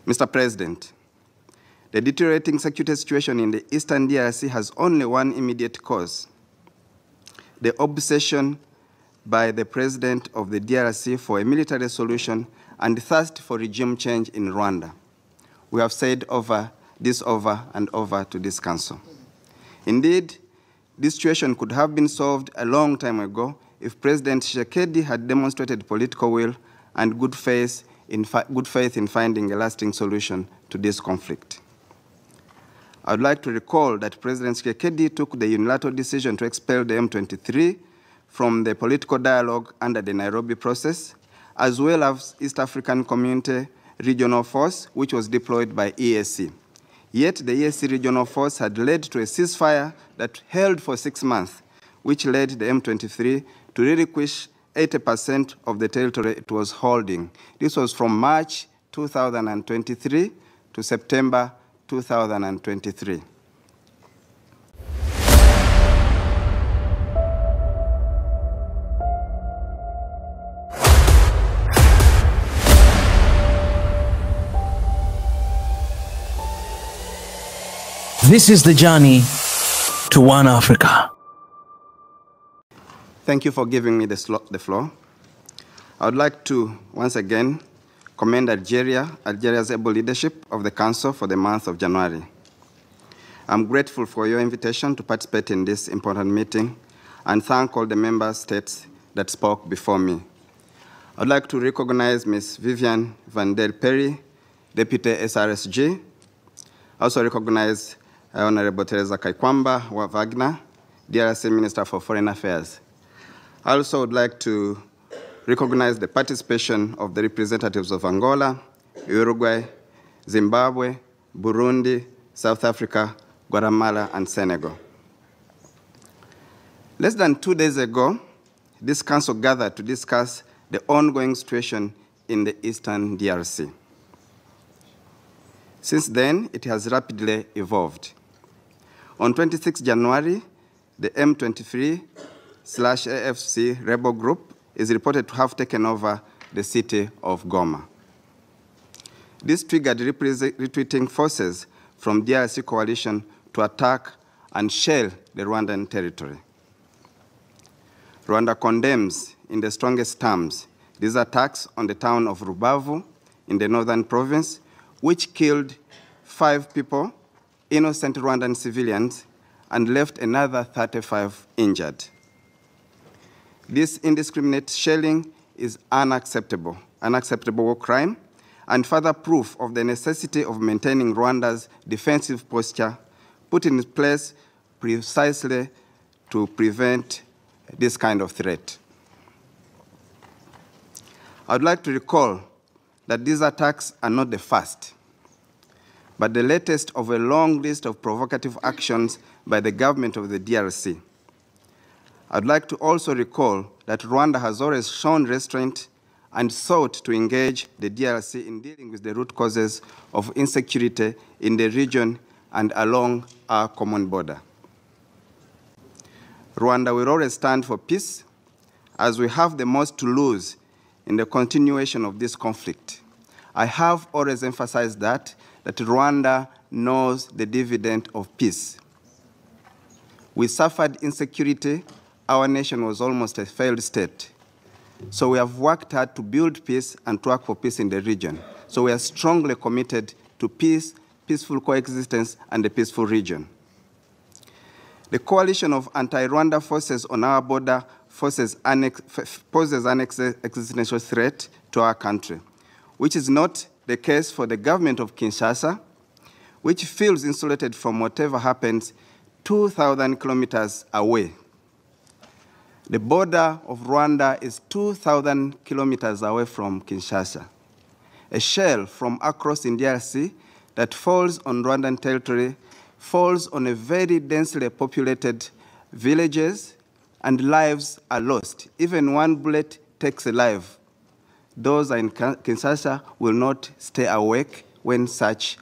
Mr. President, the deteriorating security situation in the Eastern DRC has only one immediate cause: the obsession by the President of the DRC for a military solution and thirst for regime change in Rwanda. We have said this over and over to this Council. Indeed, this situation could have been solved a long time ago if President Tshisekedi had demonstrated political will and good faith in finding a lasting solution to this conflict. I would like to recall that President Tshisekedi took the unilateral decision to expel the M23 from the political dialogue under the Nairobi process, as well as East African Community Regional Force, which was deployed by EAC. Yet the EAC Regional Force had led to a ceasefire that held for 6 months, which led the M23 to relinquish 80% of the territory it was holding. This was from March 2023 to September 2023. This is the journey to one Africa. Thank you for giving me the floor. I would like to once again commend Algeria's able leadership of the Council for the month of January. I'm grateful for your invitation to participate in this important meeting and thank all the member states that spoke before me. I'd like to recognize Ms. Vivian van der Perry, Deputy SRSG. I also recognize Honorable Teresa Kaikwamba Wagner, DRC Minister for Foreign Affairs. I also would like to recognize the participation of the representatives of Angola, Uruguay, Zimbabwe, Burundi, South Africa, Guatemala, and Senegal. Less than 2 days ago, this Council gathered to discuss the ongoing situation in the Eastern DRC. Since then, it has rapidly evolved. On 26 January, the M23/AFC rebel group is reported to have taken over the city of Goma. This triggered retreating forces from DRC coalition to attack and shell the Rwandan territory. Rwanda condemns in the strongest terms these attacks on the town of Rubavu in the northern province, which killed 5 people, innocent Rwandan civilians, and left another 35 injured. This indiscriminate shelling is unacceptable war crime, and further proof of the necessity of maintaining Rwanda's defensive posture put in place precisely to prevent this kind of threat. I would like to recall that these attacks are not the first, but the latest of a long list of provocative actions by the government of the DRC. I'd like to also recall that Rwanda has always shown restraint and sought to engage the DRC in dealing with the root causes of insecurity in the region and along our common border. Rwanda will always stand for peace, as we have the most to lose in the continuation of this conflict. I have always emphasized that Rwanda knows the dividend of peace. We suffered insecurity. Our nation was almost a failed state. So we have worked hard to build peace and to work for peace in the region. So we are strongly committed to peace, peaceful coexistence, and a peaceful region. The coalition of anti-Rwanda forces on our border poses an existential threat to our country, which is not the case for the government of Kinshasa, which feels insulated from whatever happens 2,000 kilometers away. The border of Rwanda is 2,000 kilometers away from Kinshasa. A shell from across in DRC that falls on Rwandan territory falls on a very densely populated villages, and lives are lost. Even one bullet takes a life. Those in Kinshasa will not stay awake when such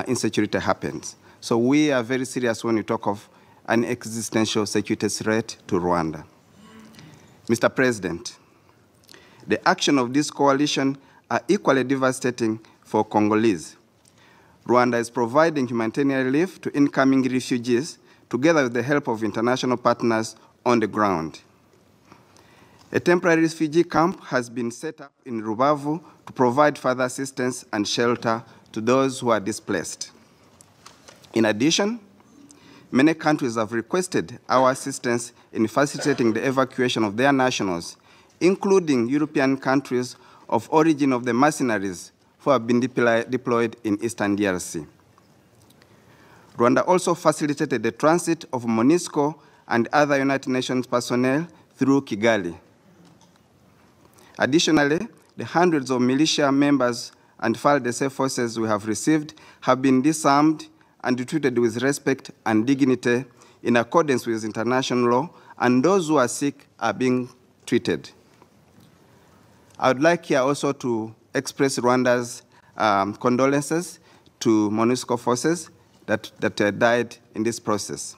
insecurity happens. So we are very serious when we talk of an existential security threat to Rwanda. Mr. President, the action of this coalition are equally devastating for Congolese. Rwanda is providing humanitarian relief to incoming refugees together with the help of international partners on the ground. A temporary refugee camp has been set up in Rubavu to provide further assistance and shelter to those who are displaced. In addition, many countries have requested our assistance in facilitating the evacuation of their nationals, including European countries of origin of the mercenaries who have been deployed in Eastern DRC. Rwanda also facilitated the transit of MONUSCO and other United Nations personnel through Kigali. Additionally, the hundreds of militia members and FARDC forces we have received have been disarmed and treated with respect and dignity in accordance with international law, and those who are sick are being treated. I would like here also to express Rwanda's condolences to MONUSCO forces that died in this process.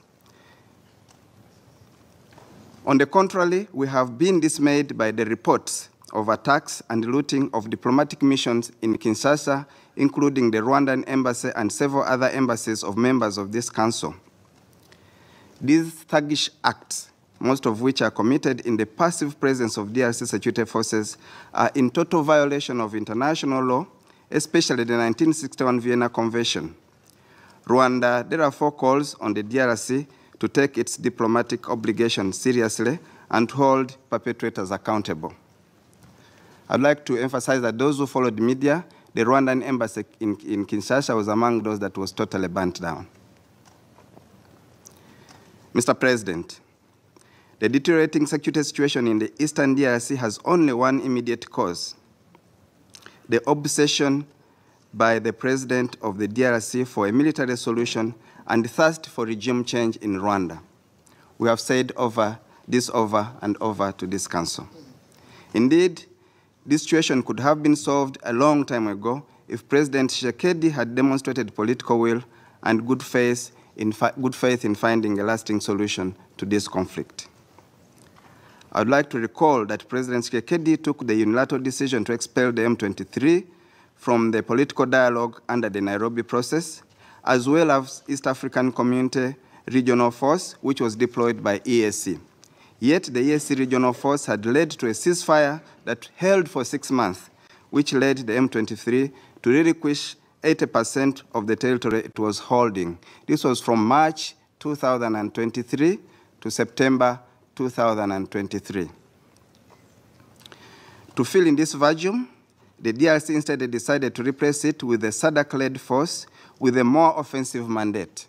On the contrary, we have been dismayed by the reports of attacks and looting of diplomatic missions in Kinshasa, including the Rwandan embassy and several other embassies of members of this council. These thuggish acts, most of which are committed in the passive presence of DRC security forces, are in total violation of international law, especially the 1961 Vienna Convention. Rwanda therefore calls on the DRC to take its diplomatic obligations seriously and hold perpetrators accountable. I'd like to emphasize that those who followed the media, the Rwandan embassy in Kinshasa was among those that was totally burnt down. Mr. President, the deteriorating security situation in the Eastern DRC has only one immediate cause: the obsession by the president of the DRC for a military solution and thirst for regime change in Rwanda. We have said this over and over to this council. Indeed, this situation could have been solved a long time ago if President Tshisekedi had demonstrated political will and good faith in finding a lasting solution to this conflict. I would like to recall that President Tshisekedi took the unilateral decision to expel the M23 from the political dialogue under the Nairobi process, as well as East African Community Regional Force, which was deployed by EAC. Yet the EAC regional force had led to a ceasefire that held for 6 months, which led the M23 to relinquish 80% of the territory it was holding. This was from March 2023 to September 2023. To fill in this vacuum, the DRC instead decided to replace it with a SADC-led force with a more offensive mandate.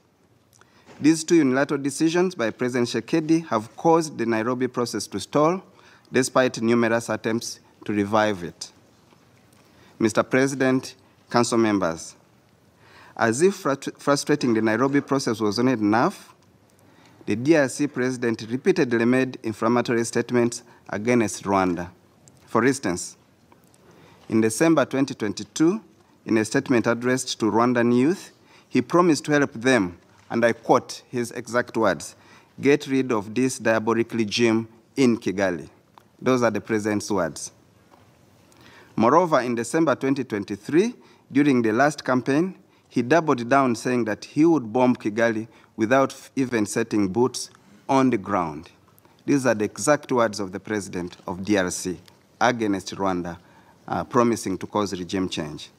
These two unilateral decisions by President Tshisekedi have caused the Nairobi process to stall, despite numerous attempts to revive it. Mr. President, Council members, as if frustrating the Nairobi process was not enough, the DRC President repeatedly made inflammatory statements against Rwanda. For instance, in December 2022, in a statement addressed to Rwandan youth, he promised to help them, and I quote his exact words, "Get rid of this diabolic regime in Kigali." Those are the President's words. Moreover, in December 2023, during the last campaign, he doubled down saying that he would bomb Kigali without even setting boots on the ground. These are the exact words of the President of DRC against Rwanda, promising to cause regime change.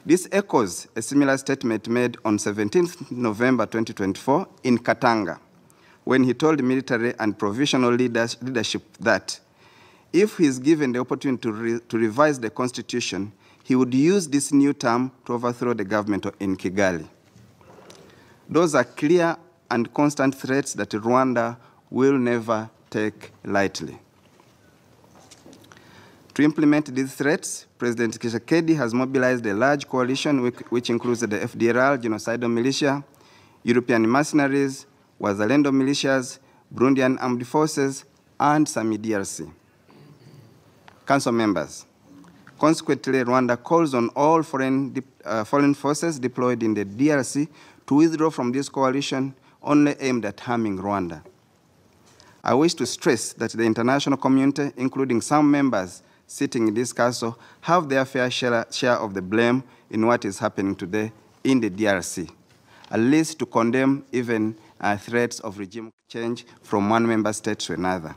This echoes a similar statement made on 17th November 2024 in Katanga, when he told military and provisional leadership that if he is given the opportunity to revise the constitution, he would use this new term to overthrow the government in Kigali. Those are clear and constant threats that Rwanda will never take lightly. To implement these threats, President Tshisekedi has mobilized a large coalition which includes the FDLR, genocidal militia, European mercenaries, Wazalendo militias, Burundian armed forces, and some DRC. Council members, consequently, Rwanda calls on all foreign forces deployed in the DRC to withdraw from this coalition only aimed at harming Rwanda. I wish to stress that the international community, including some members sitting in this council, have their fair share of the blame in what is happening today in the DRC, at least to condemn even threats of regime change from one member state to another.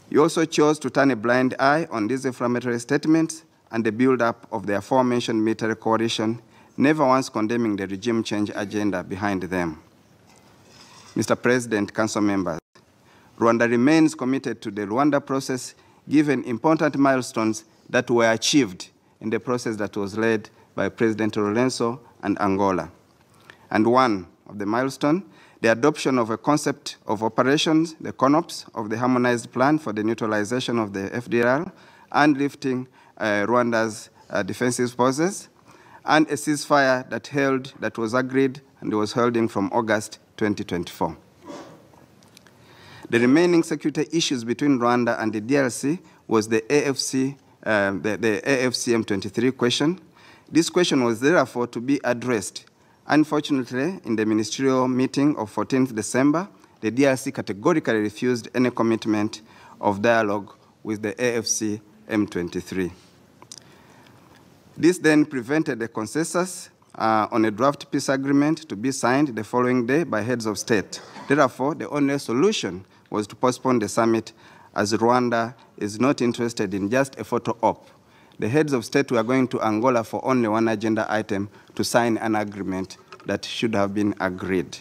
He also chose to turn a blind eye on these inflammatory statements and the build-up of the aforementioned military coalition, never once condemning the regime change agenda behind them. Mr. President, Council members, Rwanda remains committed to the Rwanda process, given important milestones that were achieved in the process that was led by President Lorenzo and Angola. And one of the milestones, the adoption of a concept of operations, the CONOPS, of the harmonized plan for the neutralization of the FDLR and lifting Rwanda's defensive forces, and a ceasefire that was agreed and was holding from August 2024. The remaining security issues between Rwanda and the DRC was the AFC M23 question. This question was therefore to be addressed. Unfortunately, in the ministerial meeting of 14th December, the DRC categorically refused any commitment of dialogue with the AFC M23. This then prevented a consensus on a draft peace agreement to be signed the following day by heads of state. Therefore, the only solution was to postpone the summit, as Rwanda is not interested in just a photo op. The heads of state were going to Angola for only one agenda item, to sign an agreement that should have been agreed.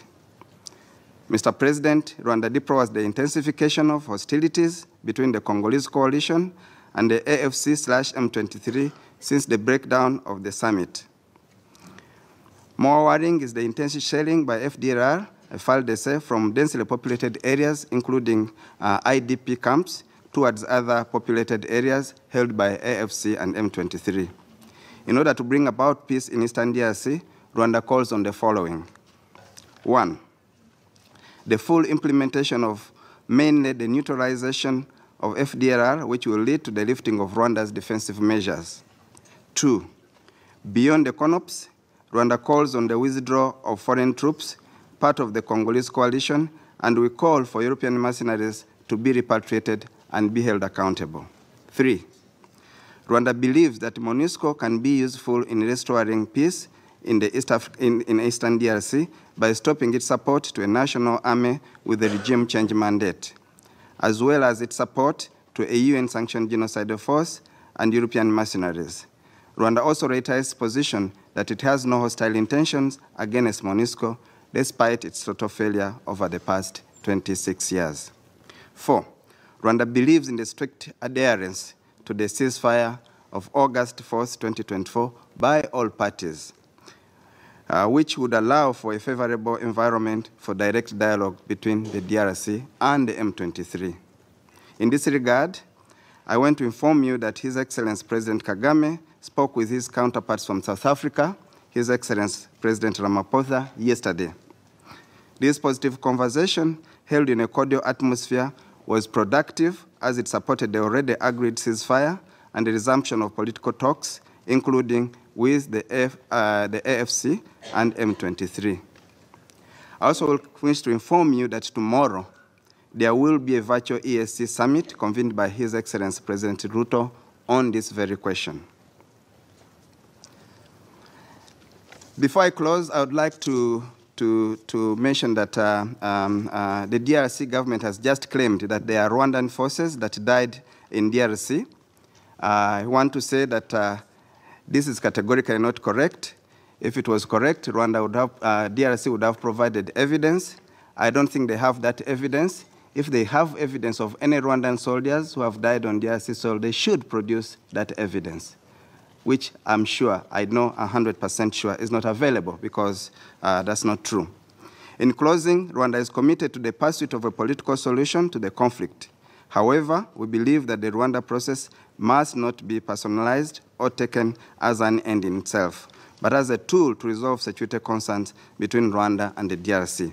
Mr. President, Rwanda deplored the intensification of hostilities between the Congolese coalition and the AFC/M23 since the breakdown of the summit. More worrying is the intense shelling by FDLR, FARDC, from densely populated areas, including IDP camps, towards other populated areas held by AFC and M23. In order to bring about peace in Eastern DRC, Rwanda calls on the following. 1, the full implementation of mainly the neutralization of FDLR, which will lead to the lifting of Rwanda's defensive measures. 2, beyond the CONOPS, Rwanda calls on the withdrawal of foreign troops, part of the Congolese coalition, and we call for European mercenaries to be repatriated and be held accountable. 3, Rwanda believes that MONUSCO can be useful in restoring peace in Eastern DRC by stopping its support to a national army with a regime change mandate, as well as its support to a UN-sanctioned genocidal force and European mercenaries. Rwanda also reiterates its position that it has no hostile intentions against MONUSCO, despite its total failure over the past 26 years. 4, Rwanda believes in the strict adherence to the ceasefire of August 4, 2024 by all parties, which would allow for a favorable environment for direct dialogue between the DRC and the M23. In this regard, I want to inform you that His Excellency President Kagame spoke with his counterparts from South Africa, His Excellency President Ramaphosa, yesterday. This positive conversation, held in a cordial atmosphere, was productive as it supported the already agreed ceasefire and the resumption of political talks, including with the AFC and M23. I also wish to inform you that tomorrow there will be a virtual ESC summit convened by His Excellency President Ruto on this very question. Before I close, I would like to mention that the DRC government has just claimed that there are Rwandan forces that died in DRC. I want to say that this is categorically not correct. If it was correct, DRC would have provided evidence. I don't think they have that evidence. If they have evidence of any Rwandan soldiers who have died on DRC soil, they should produce that evidence, which I'm sure, I know 100% sure, is not available because that's not true. In closing, Rwanda is committed to the pursuit of a political solution to the conflict. However, we believe that the Rwanda process must not be personalized or taken as an end in itself, but as a tool to resolve security concerns between Rwanda and the DRC.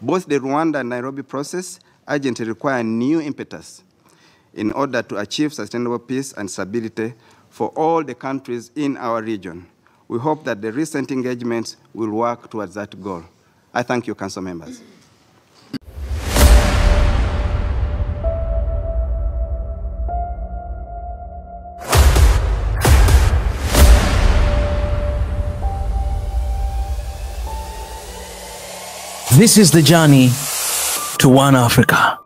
Both the Rwanda and Nairobi process urgently require new impetus in order to achieve sustainable peace and stability for all the countries in our region. We hope that the recent engagements will work towards that goal. I thank you, Council members. This is the journey to One Africa.